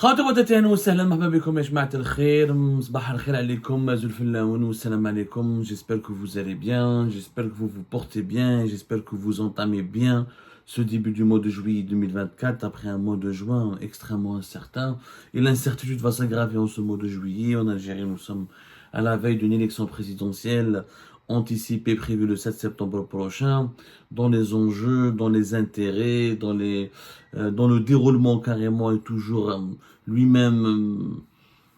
خاطبتي أهلا وسهلا مرحبا بكم يا جماعة الخير صباح الخير عليكم زول الفلاون والسلام عليكم. J'espère que vous allez bien, j'espère que vous vous portez bien, j'espère que vous entamez bien ce début du mois de juillet 2024 après un mois de juin extrêmement incertain. Et l'incertitude va s'aggraver en ce mois de juillet. En Algérie, nous sommes à la veille d'une élection présidentielle anticipée prévue le 7 septembre prochain, dans les enjeux, dans les intérêts, dans le déroulement carrément est toujours lui-même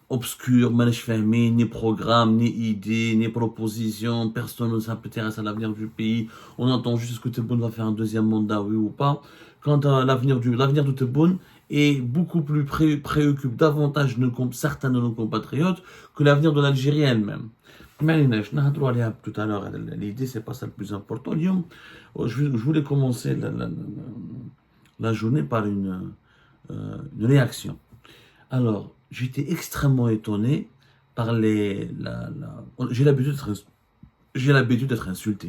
obscur, ni programme, ni idée, ni proposition, personne ne s'intéresse à l'avenir du pays, on entend juste est-ce que Tebboune va faire un deuxième mandat, oui ou pas. Quant à l'avenir de Tebboune est beaucoup plus préoccupe davantage certains de nos compatriotes que l'avenir de l'Algérie elle-même. Tout à l'heure, l'idée c'est pas ça le plus important. Je voulais commencer la journée par une réaction. Alors, j'étais extrêmement étonné par j'ai l'habitude d'être insulté.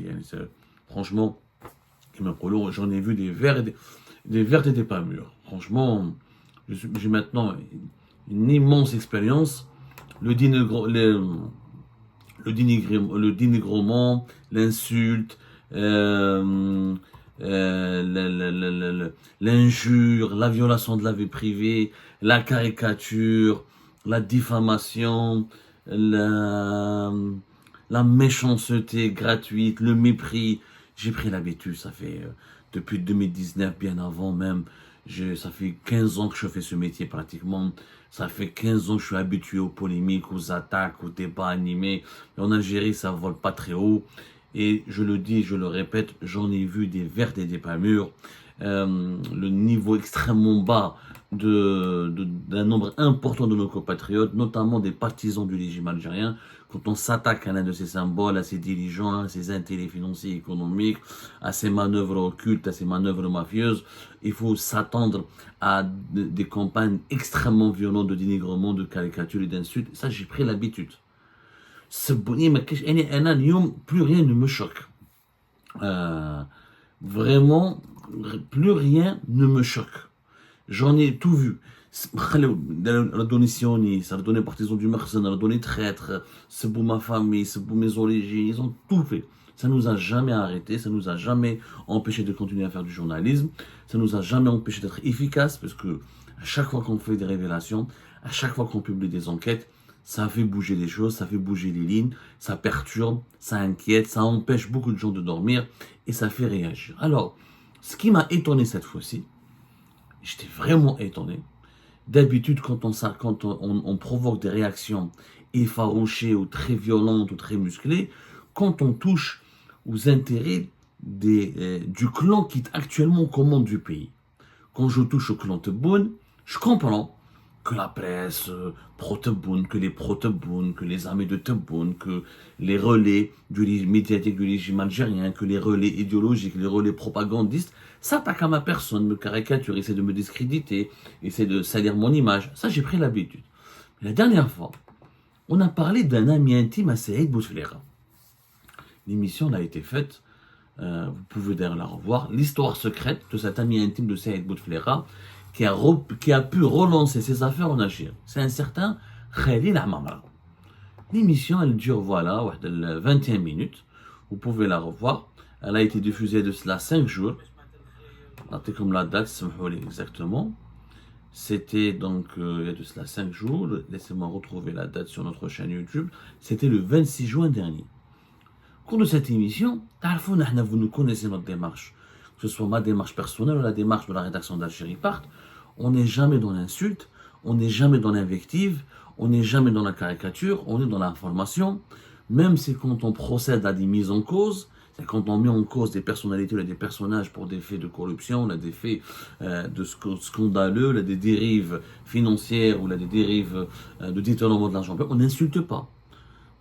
Franchement, j'en ai vu des vertes et des pas mûres. Franchement, j'ai maintenant une immense expérience. Le dénigrement, l'insulte, l'injure, la violation de la vie privée, la caricature, la diffamation, la méchanceté gratuite, le mépris. J'ai pris l'habitude, ça fait depuis 2019, bien avant même, ça fait 15 ans que je fais ce métier pratiquement. Ça fait 15 ans que je suis habitué aux polémiques, aux attaques, aux débats animés. Et en Algérie, ça ne vole pas très haut. Et je le dis, je le répète, j'en ai vu des vertes et des pas mûres. Le niveau extrêmement bas d'un nombre important de nos compatriotes, notamment des partisans du régime algérien, quand on s'attaque à l'un de ses symboles, à ses dirigeants, à ses intérêts financiers et économiques, à ses manœuvres occultes, à ses manœuvres mafieuses, il faut s'attendre à des campagnes extrêmement violentes de dénigrement, de caricature et d'insultes. Ça, j'ai pris l'habitude. Plus rien ne me choque. Vraiment, plus rien ne me choque. J'en ai tout vu. La sioniste, ça a donné partisan du Mersen, ça a donné traître, c'est pour ma famille, c'est pour mes origines, ils ont tout fait. Ça nous a jamais arrêté, ça nous a jamais empêché de continuer à faire du journalisme, ça nous a jamais empêché d'être efficace, parce que à chaque fois qu'on fait des révélations, à chaque fois qu'on publie des enquêtes, ça fait bouger les choses, ça fait bouger les lignes, ça perturbe, ça inquiète, ça empêche beaucoup de gens de dormir et ça fait réagir. Alors, ce qui m'a étonné cette fois-ci, j'étais vraiment étonné. D'habitude, quand on provoque des réactions effarouchées ou très violentes ou très musclées, quand on touche aux intérêts du clan qui est actuellement aux commandes du pays. Quand je touche au clan Tebboune, je comprends que la presse pro-Tebboune, que les pro-Tebboune, que les armées de Tebboune, que les relais médiatiques du régime algérien, que les relais idéologiques, les relais propagandistes s'attaquent à ma personne, me caricaturent, essaient de me discréditer, essaient de salir mon image. Ça, j'ai pris l'habitude. La dernière fois, on a parlé d'un ami intime à Saïd Bouteflika. L'émission a été faite, vous pouvez d'ailleurs la revoir, l'histoire secrète de cet ami intime de Saïd Bouteflika, qui a pu relancer ses affaires en Algérie. C'est un certain Khalil Amamra. L'émission, elle dure, 21 minutes. Vous pouvez la revoir. Elle a été diffusée de cela 5 jours. Notez comme la date, exactement. C'était donc, il y a de cela 5 jours. Laissez-moi retrouver la date sur notre chaîne YouTube. C'était le 26 juin dernier. Au cours de cette émission, vous nous connaissez notre démarche. Que ce soit ma démarche personnelle ou la démarche de la rédaction d'Algérie Part, on n'est jamais dans l'insulte, on n'est jamais dans l'invective, on n'est jamais dans la caricature, on est dans l'information. Même si quand on procède à des mises en cause, c'est quand on met en cause des personnalités ou des personnages pour des faits de corruption, des faits de scandaleux, des dérives financières ou des dérives de détournement de l'argent, on n'insulte pas.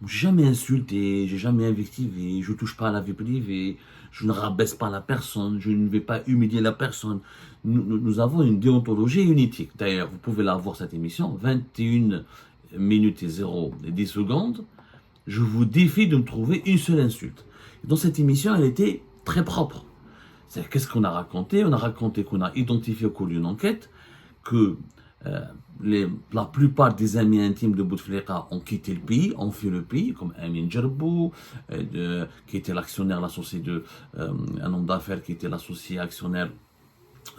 J'ai jamais insulté, j'ai jamais invectivé, je ne touche pas à la vie privée, je ne rabaisse pas la personne, je ne vais pas humilier la personne. Nous avons une déontologie et une éthique. D'ailleurs, vous pouvez la voir cette émission, 21 minutes et 10 secondes. Je vous défie de me trouver une seule insulte. Dans cette émission, elle était très propre. Qu'est-ce qu'on a raconté? On a raconté qu'on a identifié au cours d'une enquête que la plupart des amis intimes de Bouteflika ont quitté le pays, ont fui le pays, comme Amin Djerbou, qui était l'actionnaire, l'associé un homme d'affaires qui était l'associé actionnaire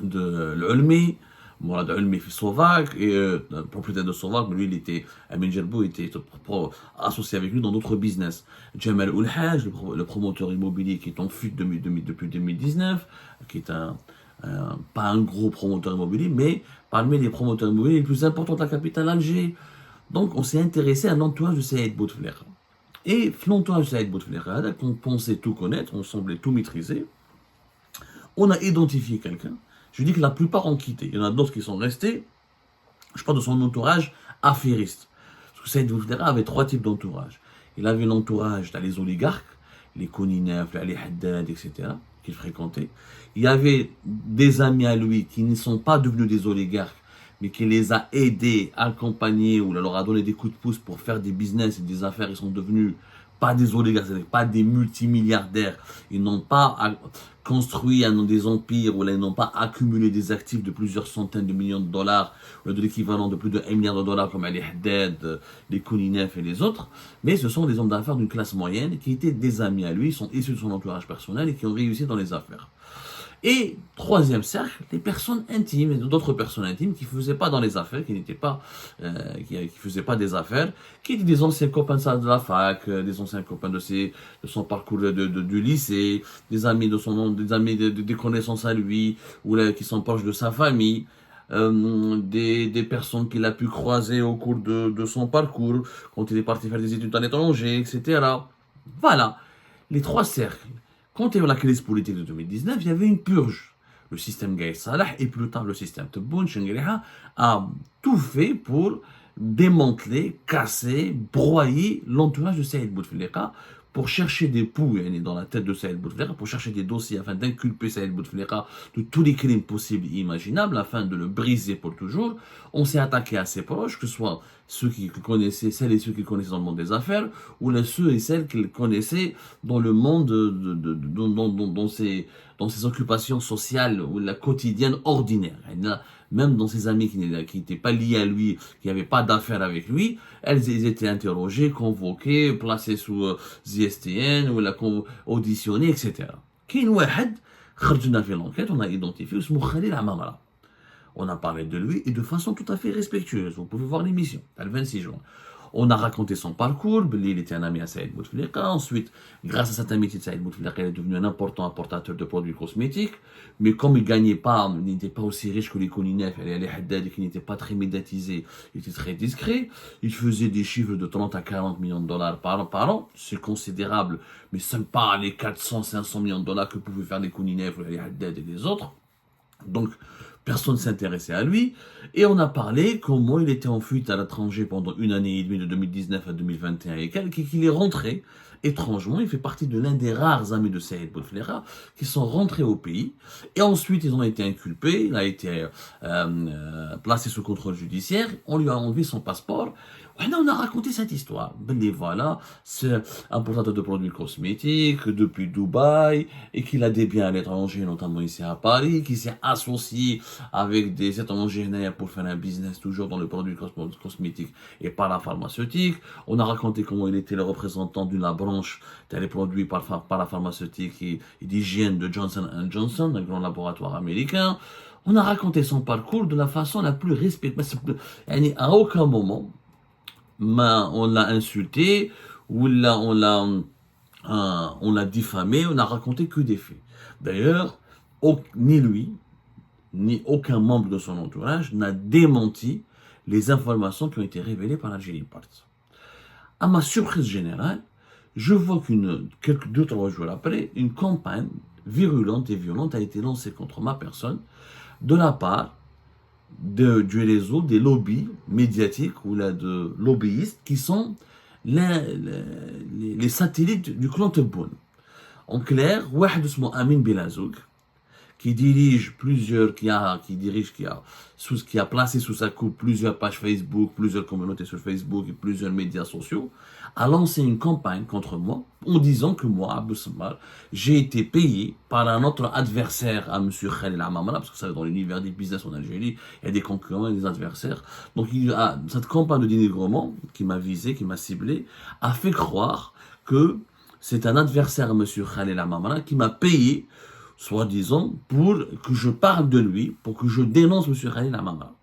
de l'Ulmi, Mourad Ulmi Slovaque, et propriétaire de Slovaque, mais lui, Amin Djerbou était associé avec lui dans d'autres business. Jamal Oulhaj, le promoteur immobilier qui est en fuite depuis 2019, qui est pas un gros promoteur immobilier, mais parmi les promoteurs immobiliers les plus importants de la capitale Alger. Donc on s'est intéressé à l'entourage de Saïd Bouteflika. Et l'entourage de Saïd Bouteflika, qu'on pensait tout connaître, on semblait tout maîtriser, on a identifié quelqu'un. Je dis que la plupart ont quitté. Il y en a d'autres qui sont restés. Je parle de son entourage affairiste. Parce que Saïd Bouteflika avait 3 types d'entourage. Il avait l'entourage les oligarques, les Koninef, les Ali Haddad, etc., qu'il fréquentait. Il y avait des amis à lui qui ne sont pas devenus des oligarques, mais qui les a aidés, accompagnés, ou leur a donné des coups de pouce pour faire des business et des affaires. Ils sont devenus pas des oligarques, c'est-à-dire pas des multimilliardaires. Ils n'ont pas construit des empires, ou ils n'ont pas accumulé des actifs de plusieurs centaines de millions de dollars, ou de l'équivalent de plus de 1 milliard de dollars comme Ali Haddad, les Kouninef et les autres. Mais ce sont des hommes d'affaires d'une classe moyenne qui étaient des amis à lui, sont issus de son entourage personnel et qui ont réussi dans les affaires. Et 3e cercle, les personnes intimes, d'autres personnes intimes qui ne faisaient pas dans les affaires, qui faisaient pas des affaires, qui étaient des anciens copains de la fac, des anciens copains de son parcours du lycée, des amis de son nom, des connaissances à lui, ou qui sont proches de sa famille, des personnes qu'il a pu croiser au cours de son parcours, quand il est parti faire des études à l'étranger, etc. Voilà, les 3 cercles. Quand il y a eu la crise politique de 2019, il y avait une purge. Le système Gaïd Salah et plus tard le système Tebboune, Chenguereha, a tout fait pour démanteler, casser, broyer l'entourage de Saïd Bouteflika pour chercher des poux dans la tête de Saïd Bouteflika, pour chercher des dossiers afin d'inculper Saïd Bouteflika de tous les crimes possibles et imaginables afin de le briser pour toujours. On s'est attaqué à ses proches, que ce soit ceux qui connaissaient, celles et ceux qui connaissaient dans le monde des affaires, ou ceux et celles qu'il connaissait dans le monde, dans ses occupations sociales ou la quotidienne ordinaire. Même dans ses amis qui n'étaient pas liés à lui, qui n'avaient pas d'affaires avec lui, ils étaient interrogés, convoqués, placés sous ZSTN, ou auditionnés, etc. Qui خرجنا في l'enquête, on a identifié اسمه Khalil Amamra. On a parlé de lui et de façon tout à fait respectueuse. Vous pouvez voir l'émission, le 26 juin. On a raconté son parcours, il était un ami à Saïd Bouteflika. Ensuite, grâce à cette amitié de Saïd Bouteflika, il est devenu un important importateur de produits cosmétiques. Mais comme il n'était pas aussi riche que les Kouninef et les Haddad, et qu'il n'était pas très médiatisé, il était très discret. Il faisait des chiffres de 30 à 40 millions de dollars par an. C'est considérable, mais ce n'est pas les 400, 500 millions de dollars que pouvaient faire les Kouninef, les Haddad et les autres. Donc, personne ne s'intéressait à lui. Et on a parlé comment il était en fuite à l'étranger pendant 1 année et demie, de 2019 à 2021 et quelques, et qu'il est rentré. Étrangement, il fait partie de l'un des rares amis de Saïd Bouteflika qui sont rentrés au pays. Et ensuite, ils ont été inculpés. Il a été placé sous contrôle judiciaire. On lui a enlevé son passeport. On a raconté cette histoire. Ben voilà, c'est un importateur de produits cosmétiques depuis Dubaï et qu'il a des biens à l'étranger, notamment ici à Paris, qui s'est associé avec des étrangers pour faire un business toujours dans le produit cosmétique et pas la pharmaceutique. On a raconté comment il était le représentant d'une branche des produits par la pharmaceutique et d'hygiène de Johnson Johnson, un grand laboratoire américain. On a raconté son parcours de la façon la plus respectueuse. À aucun moment, on l'a insulté, ou on l'a diffamé, on n'a raconté que des faits. D'ailleurs, ni lui, ni aucun membre de son entourage n'a démenti les informations qui ont été révélées par Algérie Part. À ma surprise générale, je vois 2-3 jours après, une campagne virulente et violente a été lancée contre ma personne de la part du réseau des lobbies médiatiques ou de lobbyistes qui sont les satellites du clan Tebboune. En clair, واحد اسمه Amin Belazouk, qui dirige plusieurs, qui a placé sous sa coupe plusieurs pages Facebook, plusieurs communautés sur Facebook et plusieurs médias sociaux, a lancé une campagne contre moi en disant que moi, Abou Samar, j'ai été payé par un autre adversaire à M. Khalil Amamara, parce que ça, dans l'univers des business en Algérie, il y a des concurrents et des adversaires. Donc, cette campagne de dénigrement qui m'a visé, qui m'a ciblé, a fait croire que c'est un adversaire à M. Khalil Amamara qui m'a payé, soi-disant, pour que je parle de lui, pour que je dénonce M. Khalil Amamara.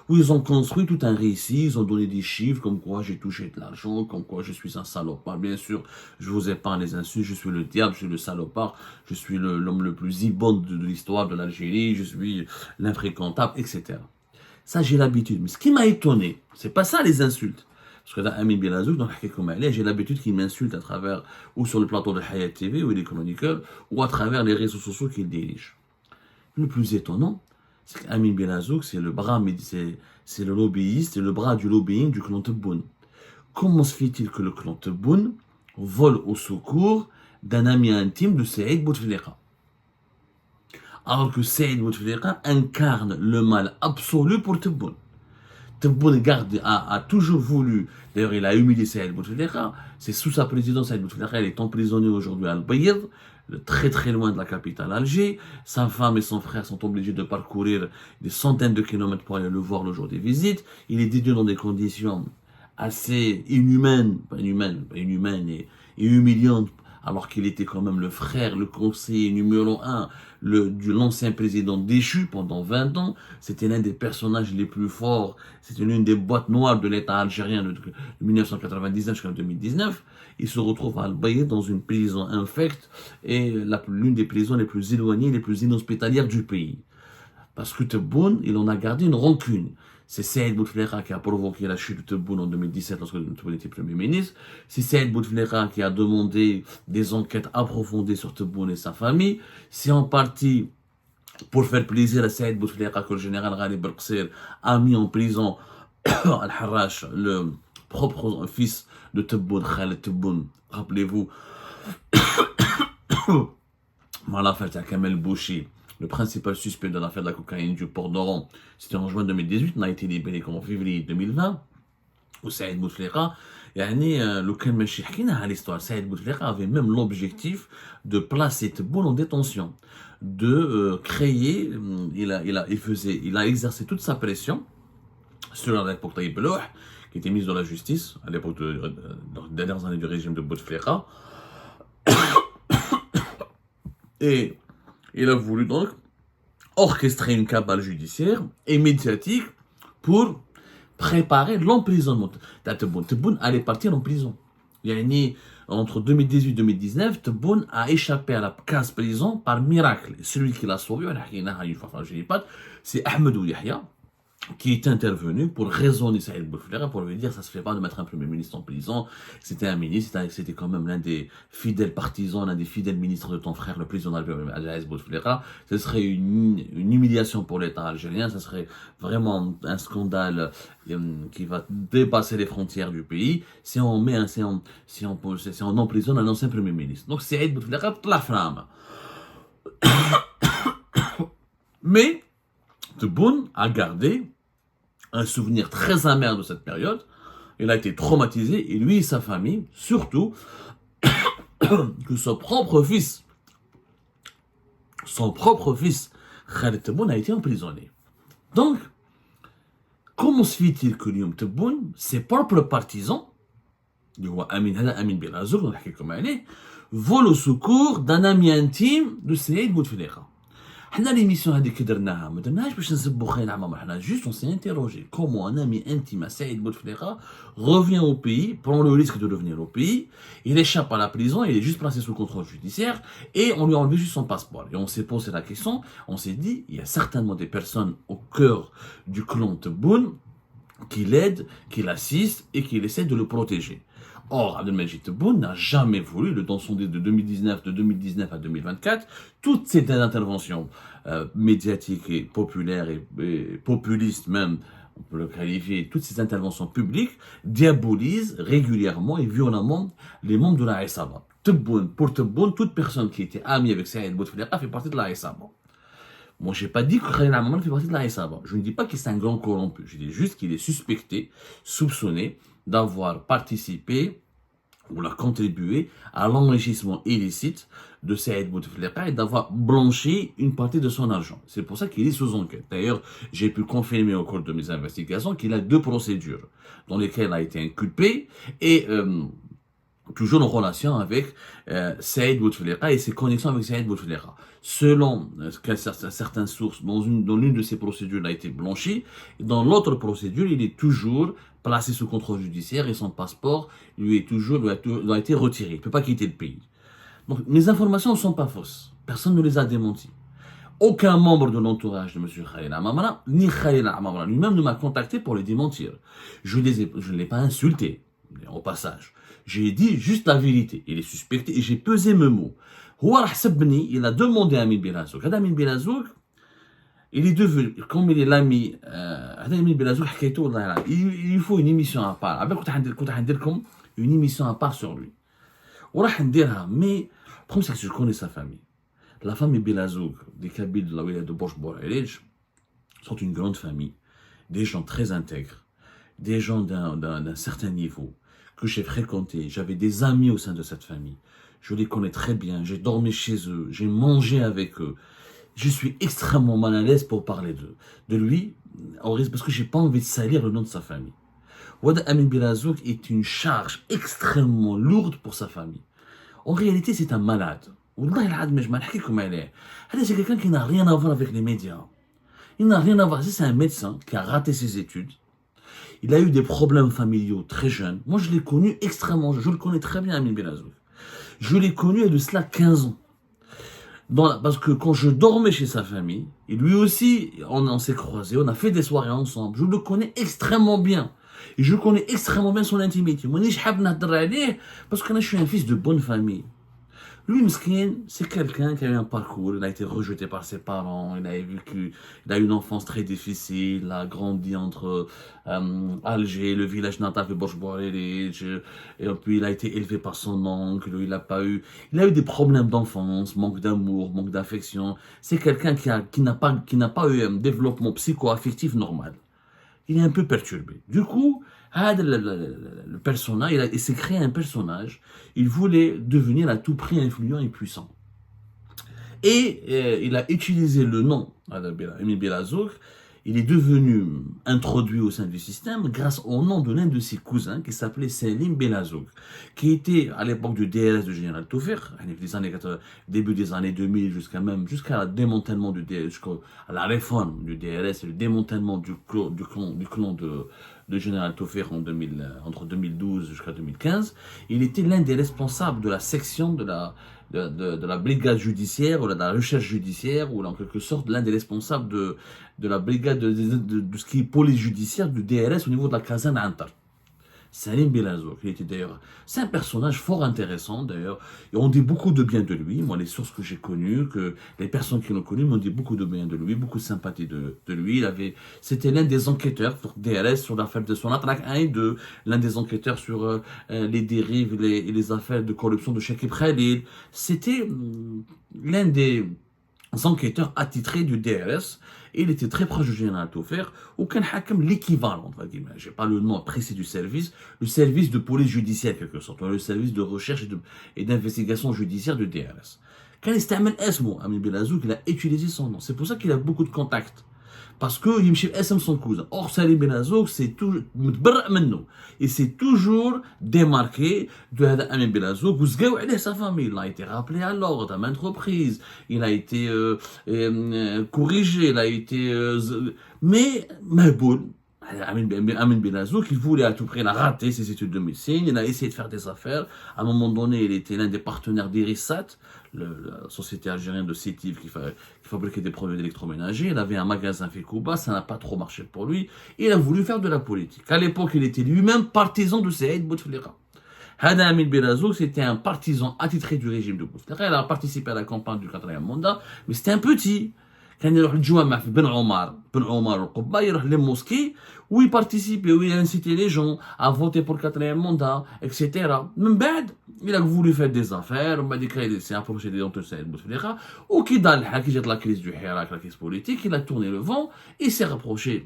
Où ils ont construit tout un récit, ils ont donné des chiffres, comme quoi j'ai touché de l'argent, comme quoi je suis un salopard. Bien sûr, je vous épargne les insultes, je suis le diable, je suis le salopard, je suis l'homme le plus ibon de l'histoire de l'Algérie, je suis l'infréquentable, etc. Ça, j'ai l'habitude. Mais ce qui m'a étonné, c'est pas ça les insultes. Parce que là, Amin Bielazouk, dans le j'ai l'habitude qu'il m'insulte à travers, ou sur le plateau de Hayat TV, où il est chroniqueur, ou à travers les réseaux sociaux qu'il dirige. Le plus étonnant, c'est qu'Amin Bielazouk, c'est le bras, c'est le lobbyiste, c'est le bras du lobbying du clan Tebboune. Comment se fait-il que le clan Tebboune vole au secours d'un ami intime de Saïd Bouteflika, alors que Saïd Bouteflika incarne le mal absolu pour Tebboune. Tebboune a toujours voulu, d'ailleurs il a humilié Saïd Bouteflika, c'est sous sa présidence Saïd Bouteflika, il est emprisonné aujourd'hui à Al-Bayid, très très loin de la capitale Alger. Sa femme et son frère sont obligés de parcourir des centaines de kilomètres pour aller le voir le jour des visites. Il est détenu dans des conditions assez inhumaines et humiliantes, alors qu'il était quand même le frère, le conseiller numéro 1 de l'ancien président déchu pendant 20 ans. C'était l'un des personnages les plus forts. C'était l'une des boîtes noires de l'État algérien de 1999 jusqu'en 2019. Il se retrouve à Al-Bayt dans une prison infecte et l'une des prisons les plus éloignées, les plus inhospitalières du pays. Parce que Tebboune, il en a gardé une rancune. C'est Saïd Bouteflika qui a provoqué la chute de Tebboune en 2017 lorsque Tebboune était Premier ministre. C'est Saïd Bouteflika qui a demandé des enquêtes approfondies sur Tebboune et sa famille. C'est en partie pour faire plaisir à Saïd Bouteflika que le général Ghalib Belqsir a mis en prison Al-Harrach, le propre fils de Tebboune, Khaled Tebboune. Rappelez-vous, l'affaire de Kamel Bouchi, le principal suspect de l'affaire de la cocaïne du port d'Oran, c'était en juin 2018, on a été libéré en février 2020, où Saïd Bouteflika, l'histoire, Saïd Bouteflika avait même l'objectif de placer Tebboune en détention, de créer, il a exercé toute sa pression sur à l'époque Taïb Belouh, qui était ministre de la Justice, à l'époque des dernières années du régime de Bouteflika, et il a voulu donc orchestrer une cabale judiciaire et médiatique pour préparer l'emprisonnement. Tebboune allait partir en prison. Entre 2018 et 2019, Tebboune a échappé à la case prison par miracle. Celui qui l'a sauvé, c'est Ahmedou Yahya, qui est intervenu pour raisonner Saïd Bouteflika, pour lui dire ça se fait pas de mettre un premier ministre en prison. C'était un ministre, c'était quand même l'un des fidèles partisans, l'un des fidèles ministres de ton frère, le président Saïd Bouteflika. Ce serait une humiliation pour l'État algérien, ce serait vraiment un scandale qui va dépasser les frontières du pays si on emprisonne un ancien premier ministre. Donc Saïd Bouteflika toute la flamme. Mais Tebboune a gardé un souvenir très amer de cette période. Il a été traumatisé, et lui et sa famille, surtout, que son propre fils, Khaled Tebboune, a été emprisonné. Donc, comment se fait-il que Lyoum Tebboune, ses propres partisans, Amin Bielazouk, volent au secours d'un ami intime de Saïd Bouteflika? L'émission juste on s'est interrogé comment un ami intime à Saïd Bouteflika revient au pays, prend le risque de revenir au pays, il échappe à la prison, il est juste placé sous contrôle judiciaire et on lui a enlevé juste son passeport. Et on s'est posé la question, on s'est dit, il y a certainement des personnes au cœur du clan Tebboune qui l'aident, qui l'assistent et qui essaient de le protéger. Or, Abdelmajid Tebboune n'a jamais voulu, dans son de 2019 à 2024, toutes ces interventions médiatiques et populaires et populistes même, on peut le qualifier, toutes ces interventions publiques diabolisent régulièrement et violemment les membres de la Aïsaba. Pour Tebboune, toute personne qui était amie avec Saïd Bouteflika fait partie de la Aïsaba. Moi, j'ai pas dit que Khalil Amamra fait partie de la Isaba. Je ne dis pas qu'il est un grand corrompu. Je dis juste qu'il est suspecté, soupçonné d'avoir participé ou l'a contribué à l'enrichissement illicite de Saïd Bouteflika et d'avoir blanchi une partie de son argent. C'est pour ça qu'il est sous enquête. D'ailleurs, j'ai pu confirmer au cours de mes investigations qu'il a 2 procédures dans lesquelles il a été inculpé et toujours en relation avec Saïd Bouteflika et ses connexions avec Saïd Bouteflika. Selon certaines sources, dans l'une de ces procédures, il a été blanchi. Dans l'autre procédure, il est toujours placé sous contrôle judiciaire et son passeport lui a été retiré. Il ne peut pas quitter le pays. Donc, mes informations ne sont pas fausses. Personne ne les a démenties. Aucun membre de l'entourage de M. Khalil Amamra, ni Khalil Amamra lui-même ne m'a contacté pour les démentir. Je ne l'ai pas insulté, au passage. J'ai dit juste la vérité. Il est suspecté et j'ai pesé mes mots. Il a demandé à Amin Belazouk. Amin Belazouk, il est devenu, comme il est l'ami, Amin Belazouk, il faut une émission à part. Une émission à part sur lui. Mais, le problème c'est que je connais sa famille. La famille Belazouk, des Kabyles de la wilaya de Borj-Borelej, sont une grande famille. Des gens très intègres. Des gens d'un certain niveau que j'ai fréquenté. J'avais des amis au sein de cette famille. Je les connais très bien. J'ai dormi chez eux. J'ai mangé avec eux. Je suis extrêmement mal à l'aise pour parler de lui, parce que j'ai pas envie de salir le nom de sa famille. Wada Amin Belazouk est une charge extrêmement lourde pour sa famille. En réalité, c'est un malade. C'est quelqu'un qui n'a rien à voir avec les médias. Il n'a rien à voir. C'est un médecin qui a raté ses études. Il a eu des problèmes familiaux très jeunes. Moi, je l'ai connu extrêmement jeune. Je le connais très bien, Amin Belazouk. Je l'ai connu il y a de cela 15 ans. Parce que quand je dormais chez sa famille, et lui aussi, on s'est croisés, on a fait des soirées ensemble. Je le connais extrêmement bien. Et je connais extrêmement bien son intimité. Moi, parce que je suis un fils de bonne famille. Lui, Mskin, c'est quelqu'un qui a eu un parcours, il a été rejeté par ses parents, il a eu une enfance très difficile, il a grandi entre Alger, le village natal de Borj-Borelej, et puis il a été élevé par son oncle, il a eu des problèmes d'enfance, manque d'amour, manque d'affection. C'est quelqu'un qui n'a pas eu un développement psycho-affectif normal. Il est un peu perturbé. Du coup, le personnage, il s'est créé un personnage. Il voulait devenir à tout prix influent et puissant. Et il a utilisé le nom Amin Belazouk. Il est devenu introduit au sein du système grâce au nom de l'un de ses cousins qui s'appelait Salim Belazouk, qui était à l'époque du DRS de Général Taufer, début des années 2000 jusqu'à le démantèlement jusqu'à la réforme du DRS et le démantèlement du clan de Général Taufer entre 2012 jusqu'à 2015. Il était l'un des responsables de la section de la brigade judiciaire ou de la recherche judiciaire, ou en quelque sorte l'un des responsables de la brigade de ce qui est police judiciaire du DRS au niveau de la caserne Antar. Salim Belazouk, c'est un personnage fort intéressant d'ailleurs, et on dit beaucoup de bien de lui. Moi, les sources que j'ai connues, les personnes qui l'ont connu m'ont dit beaucoup de bien de lui, beaucoup de sympathie de lui. C'était l'un des enquêteurs pour DRS sur l'affaire de son attaque 1 et 2, l'un des enquêteurs sur les dérives et les affaires de corruption de Cheikh Khalil. C'était l'un des enquêteurs attitrés du DRS. Et il était très proche du général Taufer, aucun hakam l'équivalent, j'ai pas le nom précis du service, le service de police judiciaire quelque sorte, le service de recherche et d'investigation judiciaire du DRS. Quand il s'est Amin Belazouk, il a utilisé son nom. C'est pour ça qu'il a beaucoup de contacts. Parce que Yimshib SM son cousin. Or, Salim Belazouk, c'est toujours, il s'est toujours démarqué de Amin Belazouk, ou sa famille. Il a été rappelé à l'ordre à maintes reprises. Il a été corrigé, il a été, mais, Mahboul, Amin Belazouk, il voulait à tout prix, il a raté ses études de médecine, il a essayé de faire des affaires. À un moment donné, il était l'un des partenaires d'Irisat, la société algérienne de Sétif qui fabriquait des produits d'électroménager. Il avait un magasin fait Kouba, ça n'a pas trop marché pour lui. Il a voulu faire de la politique. À l'époque, il était lui-même partisan de Saïd Bouteflika. Amin Belazouk, c'était un partisan attitré du régime de Bouteflika. Il a participé à la campagne du 4e mandat, mais c'était un petit. كان يروح الجوامع في بن عمر والقبة يروح لي موسكي ويبارتيسيبي وينسيتي لي جون à voter pour quatrième mandat etc. من بعد il a voulu faire des affaires ومن بعد il s'est approché des dons Saïd Bouteflika وكي دار الحال كي جات لا كريز دو حراك لا كريز بوليتيك il a tourné le vent il s'est rapproché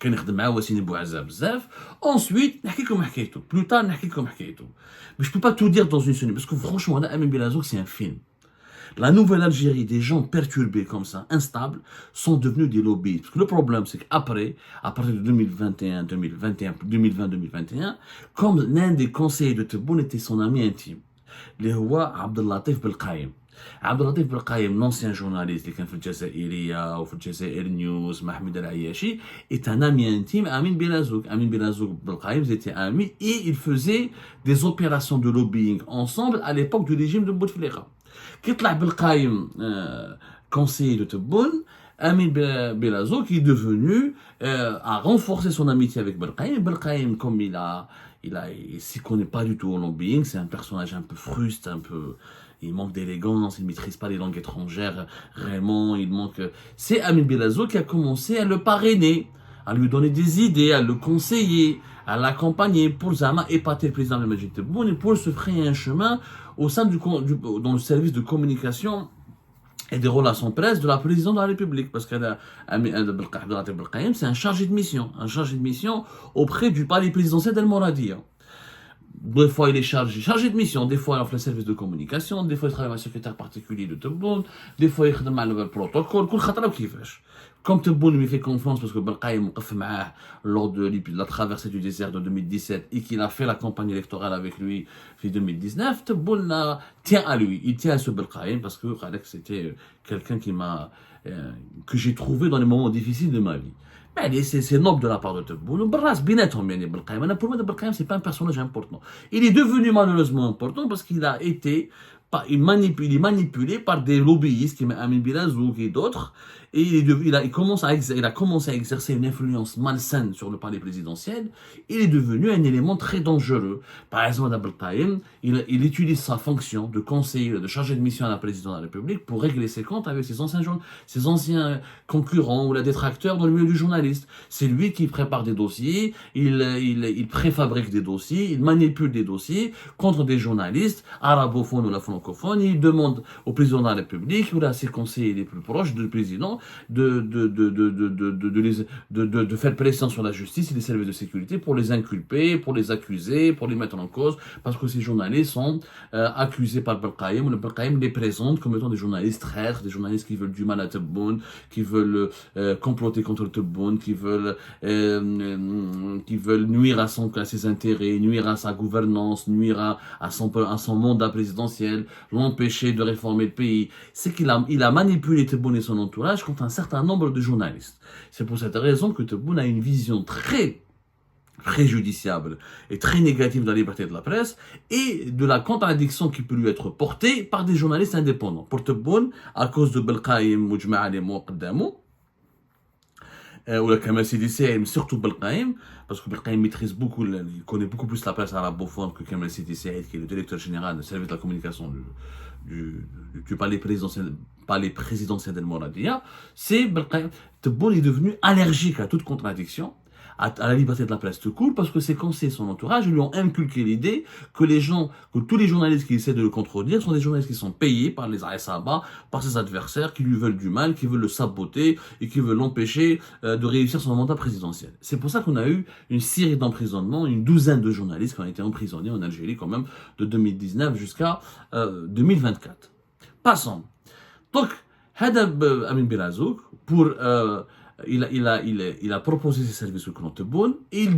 كان يخدم مع وسيم بوعزة بزاف. Ensuite نحكي لكم حكايته بلوتار نحكي لكم حكايته mais je peux pas tout dire dans une seule parce que franchement là Amin Belazouk c'est un film. La nouvelle Algérie, des gens perturbés comme ça, instables, sont devenus des lobbies. Parce que le problème, c'est qu'après, à partir de 2020-2021, comme l'un des conseillers de Tebboune était son ami intime, le roi Abdellatif Belkhaïm. Abdellatif Belkhaïm, l'ancien journaliste qui est في الجزائرية ou في الجزائر News, Mahmoud El Ayashi, est un ami intime Amin Belazouk. Amin Belazouk Belkhaïm, ils étaient amis et ils faisaient des opérations de lobbying ensemble à l'époque du régime de Bouteflika. Qui طلع بالقايم conseiller de Tebboune, Amin Belazouk qui est devenu a renforcé son amitié avec Belkhaïm. Belkhaïm, comme il s'y connaît pas du tout au lobbying, c'est un personnage un peu fruste, il manque d'élégance, il maîtrise pas les langues étrangères réellement, c'est Amin Belazouk qui a commencé à le parrainer, à lui donner des idées, à le conseiller, à l'accompagner pour Zama épater le président de Majid Tebboune et pour se frayer un chemin au sein dans le service de communication et des relations presse de la présidente de la République. Parce que c'est un chargé de mission auprès du palais présidentiel d'El Mouradia. Des fois, il est chargé de mission. Des fois, il fait le service de communication. Des fois, il travaille avec un secrétaire particulier de Tebboune. Des fois, il travaille avec le protocole. Comme Tebboune lui fait confiance parce que Belkhaïm lors de la traversée du désert de 2017 et qu'il a fait la campagne électorale avec lui en 2019, Tebboune tient à lui. Il tient à ce Belkhaïm parce que c'était quelqu'un que j'ai trouvé dans les moments difficiles de ma vie. C'est noble de la part de Tebboune. Pour moi, Belkhaïm, c'est pas un personnage important. Il est devenu malheureusement important parce qu'il a été manipulé par des lobbyistes, comme Amin Belazouk et d'autres, et il a commencé à exercer une influence malsaine sur le palais présidentiel. Il est devenu un élément très dangereux. Par exemple, Belkhaïm, il utilise sa fonction de conseiller, de chargé de mission à la présidence de la République pour régler ses comptes avec ses anciens concurrents ou les détracteurs dans le milieu du journaliste. C'est lui qui prépare des dossiers, il préfabrique des dossiers, il manipule des dossiers contre des journalistes arabophones ou la francophones. Il demande au président de la République ou à ses conseillers les plus proches du président de faire pression sur la justice et les services de sécurité pour les inculper, pour les accuser, pour les mettre en cause, parce que ces journalistes sont accusés par Belkhaïm, ou le Belkhaïm les présente comme étant des journalistes traîtres, des journalistes qui veulent du mal à Tebboune, qui veulent comploter contre Tebboune, qui veulent nuire à ses intérêts, nuire à sa gouvernance, nuire à son mandat présidentiel, l'empêcher de réformer le pays. C'est qu'il a manipulé Tebboune et son entourage contre un certain nombre de journalistes. C'est pour cette raison que Tebboune a une vision très préjudiciable et très négative de la liberté de la presse et de la contradiction qui peut lui être portée par des journalistes indépendants. Pour Tebboune, à cause de Belkhaïm, Moujma'a les mots ou la Kamal Sidi Saïd, surtout Belkhaïm, parce que Belkhaïm maîtrise beaucoup, il connaît beaucoup plus la presse arabophone que Kamal Sidi Saïd, qui est le directeur général du service de la communication du palais présidentiel d'El Mouradia. C'est Belkhaïm. Tebboune est devenu allergique à toute contradiction, à la liberté de la presse tout court, parce que ses conseillers, son entourage, lui ont inculqué l'idée que tous les journalistes qui essaient de le contredire sont des journalistes qui sont payés par les Aïsaba, par ses adversaires, qui lui veulent du mal, qui veulent le saboter et qui veulent l'empêcher de réussir son mandat présidentiel. C'est pour ça qu'on a eu une série d'emprisonnements, une douzaine de journalistes qui ont été emprisonnés en Algérie quand même, de 2019 jusqu'à 2024. Passons. Donc, Hadab Amin Belazouk, il a proposé ses services au clan Tebboune et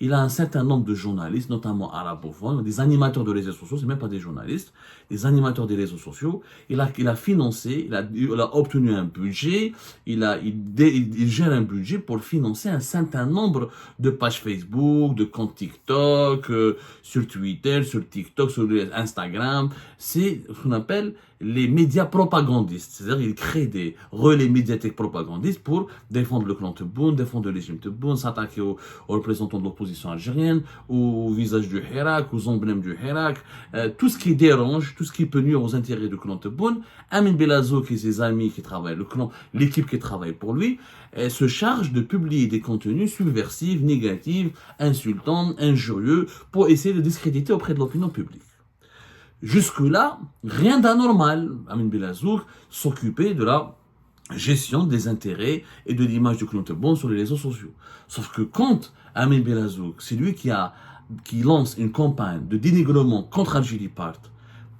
il a un certain nombre de journalistes, notamment arabophones, des animateurs de réseaux sociaux, c'est même pas des journalistes, des animateurs des réseaux sociaux. Il a financé, il a obtenu un budget, il gère un budget pour financer un certain nombre de pages Facebook, de comptes TikTok, sur Twitter, sur TikTok, sur Instagram. C'est ce qu'on appelle les médias propagandistes. C'est-à-dire qu'il crée des relais médiatiques propagandistes pour défendre le clan Tebboune, défendre le régime Tebboune, s'attaquer aux représentants de l'opposition algérienne, au visage du Hirak, aux emblèmes du Hirak, tout ce qui dérange, tout ce qui peut nuire aux intérêts du clan Tebboune. Amin Belazouk et ses amis qui travaillent, le clan, l'équipe qui travaille pour lui, se charge de publier des contenus subversifs, négatifs, insultants, injurieux, pour essayer de discréditer auprès de l'opinion publique. Jusque-là, rien d'anormal. Amin Belazouk s'occupait de la gestion des intérêts et de l'image du clan Tebboune sur les réseaux sociaux. Sauf que quand Amin Belazouk, c'est lui qui lance une campagne de dénigrement contre Algérie Part,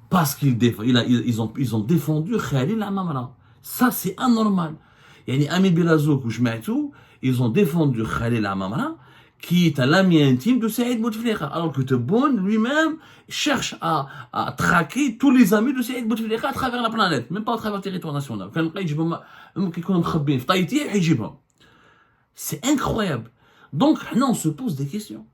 parce ils ont défendu Khalil Amamra. Ça, c'est anormal. Yani Amin Belazouk ou Jma'tou, ils ont défendu Khalil Amamra, qui est un ami intime de Saïd Bouteflika, alors que Tebboune lui-même cherche à traquer tous les amis de Saïd Bouteflika à travers la planète, même pas à travers le territoire national. C'est incroyable. Donc, là, on se pose des questions.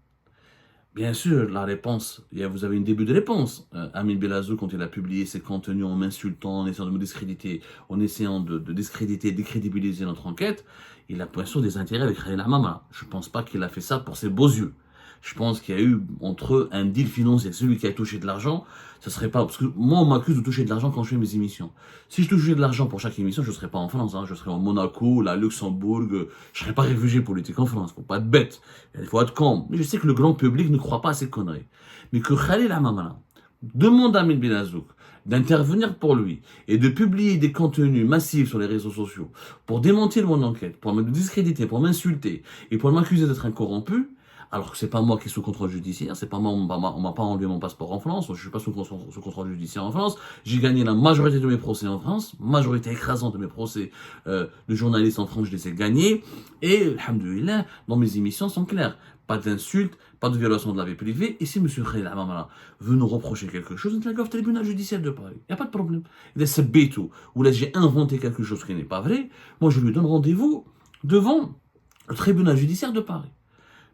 Bien sûr, la réponse, vous avez un début de réponse. Amin Belazouk, quand il a publié ses contenus en m'insultant, en essayant de me discréditer, en essayant de discréditer, décrédibiliser notre enquête, il a bien sûr des intérêts avec Khalil Amamra. Je ne pense pas qu'il a fait ça pour ses beaux yeux. Je pense qu'il y a eu entre eux un deal financier. Celui qui a touché de l'argent, ce serait pas... Parce que moi, on m'accuse de toucher de l'argent quand je fais mes émissions. Si je touchais de l'argent pour chaque émission, je ne serais pas en France. Hein. Je serais en Monaco, la Luxembourg. Je ne serais pas réfugié politique en France. Il ne faut pas être bête. Il faut être con. Mais je sais que le grand public ne croit pas à ces conneries. Mais que Khalil Amamra demande à Amin Belazouk d'intervenir pour lui et de publier des contenus massifs sur les réseaux sociaux pour démentir mon enquête, pour me discréditer, pour m'insulter et pour m'accuser d'être un corrompu, alors que c'est pas moi qui suis sous contrôle judiciaire, c'est pas moi, on m'a pas enlevé mon passeport en France, je suis pas sous contrôle judiciaire en France, j'ai gagné la majorité de mes procès en France, majorité écrasante de mes procès de journalistes en France, je les ai gagnés, et, alhamdoulilah, dans mes émissions sont claires. Pas d'insultes, pas de violation de la vie privée. Et si M. Khalil Amamra veut nous reprocher quelque chose, on au tribunal judiciaire de Paris. Il n'y a pas de problème. Il est sebétou, ou là j'ai inventé quelque chose qui n'est pas vrai. Moi, je lui donne rendez-vous devant le tribunal judiciaire de Paris.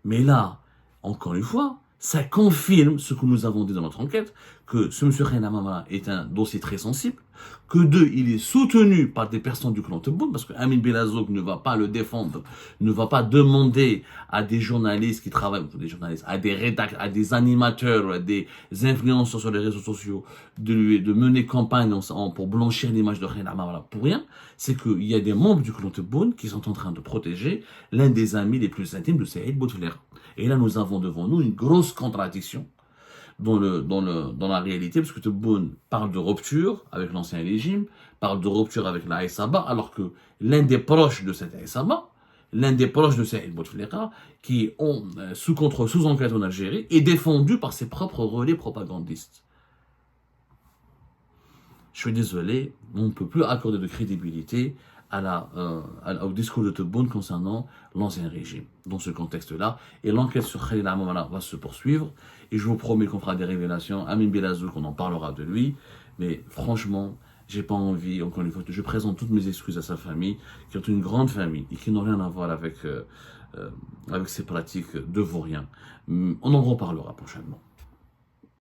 Mais là, encore une fois, ça confirme ce que nous avons dit dans notre enquête, que ce M. Khalil Amamra est un dossier très sensible, que il est soutenu par des personnes du clan Tebboune, parce que Amin Belazouk ne va pas le défendre, ne va pas demander à des journalistes qui travaillent, à des rédacteurs, à des animateurs, à des influenceurs sur les réseaux sociaux, de mener campagne pour blanchir l'image de Khalil Amamra pour rien. C'est qu'il y a des membres du clan Tebboune qui sont en train de protéger l'un des amis les plus intimes de Saïd Bouteflika. Et là, nous avons devant nous une grosse contradiction dans la réalité, parce que Tebboune parle de rupture avec l'ancien régime, parle de rupture avec la Aïssaba, alors que l'un des proches de cette Aïssaba, l'un des proches de Saïd Bouteflika, qui ont sous enquête en Algérie, est défendu par ses propres relais propagandistes. Je suis désolé, on ne peut plus accorder de crédibilité au discours de Tebboune concernant l'ancien régime, dans ce contexte-là. Et l'enquête sur Khalil Amamra va se poursuivre. Et je vous promets qu'on fera des révélations. Amin Belazouk, on en parlera de lui. Mais franchement, j'ai pas envie, encore une fois, je présente toutes mes excuses à sa famille, qui est une grande famille et qui n'ont rien à voir avec ces pratiques de vauriens. On en reparlera prochainement.